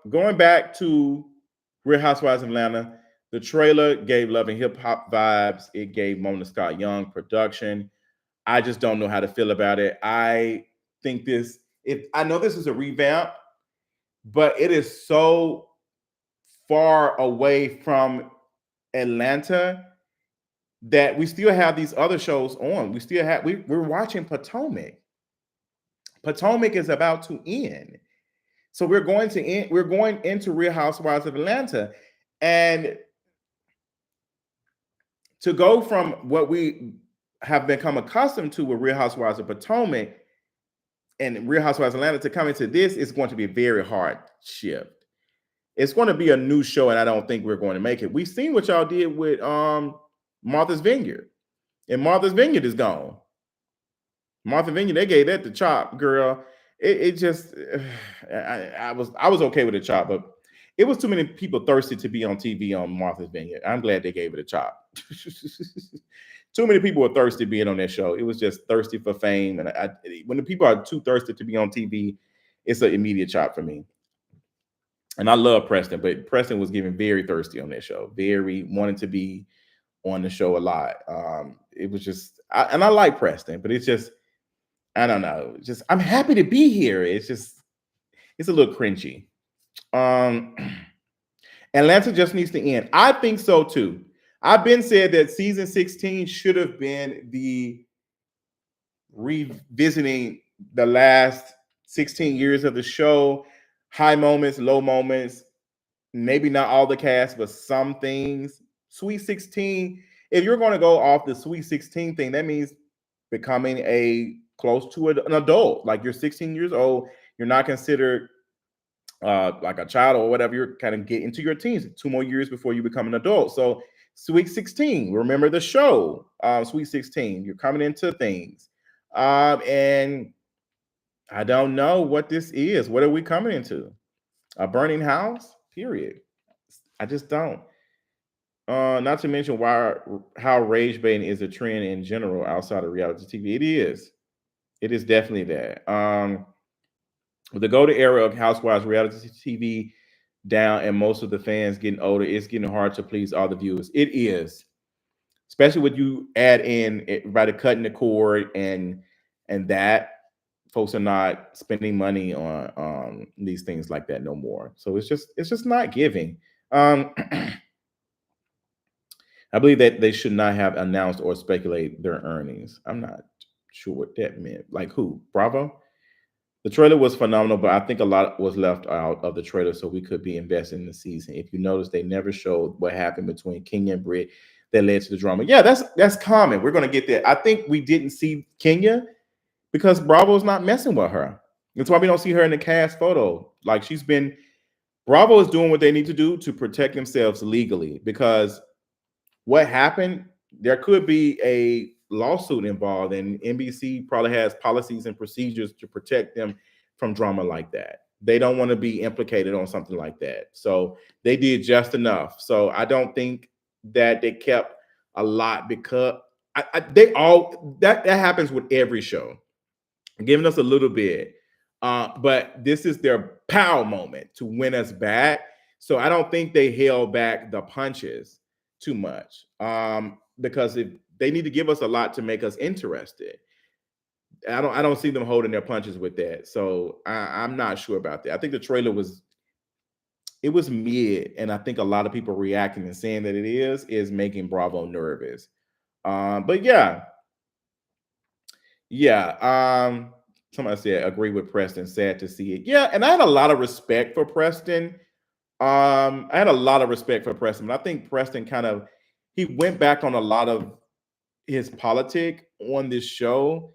Going back to Real Housewives of Atlanta, the trailer gave Love and Hip Hop vibes. It gave Mona Scott Young production. I just don't know how to feel about it. I think this. If I know this is a revamp, but it is so far away from Atlanta that we still have these other shows on. We still have we're watching Potomac. Potomac is about to end. So we're going into Real Housewives of Atlanta. And to go from what we have become accustomed to with Real Housewives of Potomac and Real Housewives of Atlanta to come into this is going to be a very hard shift. It's going to be a new show, and I don't think we're going to make it. We've seen what y'all did with Martha's Vineyard, and Martha's Vineyard is gone. Martha Vineyard, they gave that the chop, girl. It just, I was okay with the chop, but it was too many people thirsty to be on TV on Martha's Vineyard. I'm glad they gave it a chop. Too many people were thirsty being on that show. It was just thirsty for fame, and when the people are too thirsty to be on TV, it's an immediate chop for me. And I love Preston, but Preston was getting very thirsty on that show, very wanted to be on the show a lot. It was just, and I like Preston, but it's just, I don't know. Just I'm happy to be here. It's a little cringy. Um, Atlanta just needs to end. I think so too. I've been said that season 16 should have been the revisiting the last 16 years of the show, high moments, low moments, maybe not all the cast, but some things. Sweet 16. If you're going to go off the Sweet 16 thing, that means becoming a close to an adult. Like you're 16 years old, you're not considered like a child or whatever. You're kind of getting into your teens, 2 more years before you become an adult. So Sweet 16, remember the show, Sweet 16. You're coming into things, and I don't know what this is. What are we coming into? A burning house? Period. I just don't. Not to mention how rage baiting is a trend in general outside of reality TV. It is. It is definitely that. With the golden era of Housewives reality TV down and most of the fans getting older, it's getting hard to please all the viewers. It is, especially when you add in by the cutting the cord and that folks are not spending money on these things like that no more. So it's just not giving. I believe that they should not have announced or speculate their earnings. I'm not sure what that meant. Like who? Bravo? The trailer was phenomenal, but I think a lot was left out of the trailer, so we could be invested in the season. If you notice, they never showed what happened between Kenya and Britt that led to the drama. Yeah, that's common. We're gonna get there. I think we didn't see Kenya because Bravo's not messing with her. That's why we don't see her in the cast photo. Like Bravo is doing what they need to do to protect themselves legally because what happened, there could be a lawsuit involved, and NBC probably has policies and procedures to protect them from drama like that. They don't want to be implicated on something like that. So they did just enough. So I don't think that they kept a lot because they all that happens with every show, giving us a little bit. But this is their power moment to win us back. So I don't think they held back the punches too much because if they need to give us a lot to make us interested. I don't see them holding their punches with that. So I'm not sure about that. I think the trailer was mid, and I think a lot of people reacting and saying that it is making Bravo nervous. But yeah. Somebody said agree with Preston. Sad to see it. Yeah, and I had a lot of respect for Preston. I had a lot of respect for Preston, but I think Preston he went back on a lot of his politic on this show.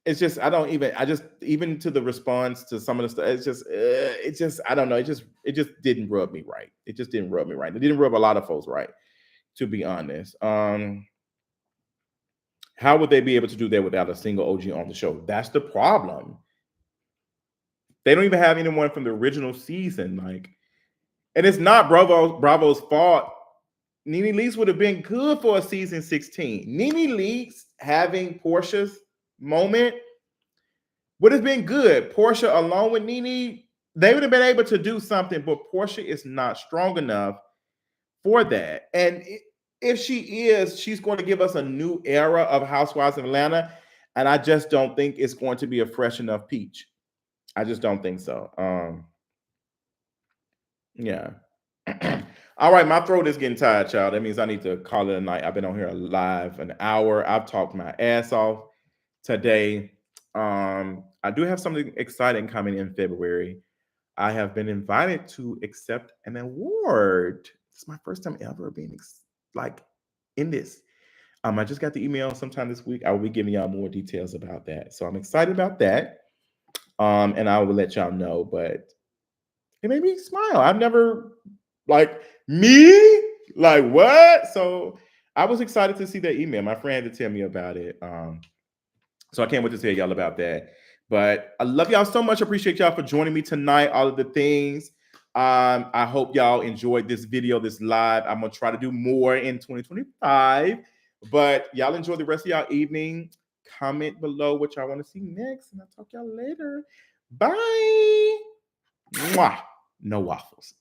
It's just I just even to the response to some of the stuff. I don't know. It just didn't rub me right. It just didn't rub me right. It didn't rub a lot of folks right. to be honest. How would they be able to do that without a single OG on the show? That's the problem. They don't even have anyone from the original season. Like, and it's not Bravo's fault. Nene Leakes would have been good for a season 16. Nene Leakes having Porsha's moment would have been good. Porsha along with Nene, they would have been able to do something, but Porsha is not strong enough for that. And if she is, she's going to give us a new era of Housewives of Atlanta. And I just don't think it's going to be a fresh enough peach. I just don't think so. Yeah. All right, my throat is getting tired, child. That means I need to call it a night. I've been on here live an hour. I've talked my ass off today. I do have something exciting coming in February. I have been invited to accept an award. It's my first time ever being like in this. I just got the email sometime this week. I will be giving y'all more details about that. So I'm excited about that. And I will let y'all know, but it made me smile. I've never like me, like what? So I was excited to see that email. My friend had to tell me about it. So I can't wait to tell y'all about that. But I love y'all so much. Appreciate y'all for joining me tonight. All of the things. I hope y'all enjoyed this video, this live. I'm gonna try to do more in 2025. But y'all enjoy the rest of y'all evening. Comment below what y'all want to see next, and I'll talk y'all later. Bye. Mwah. No waffles.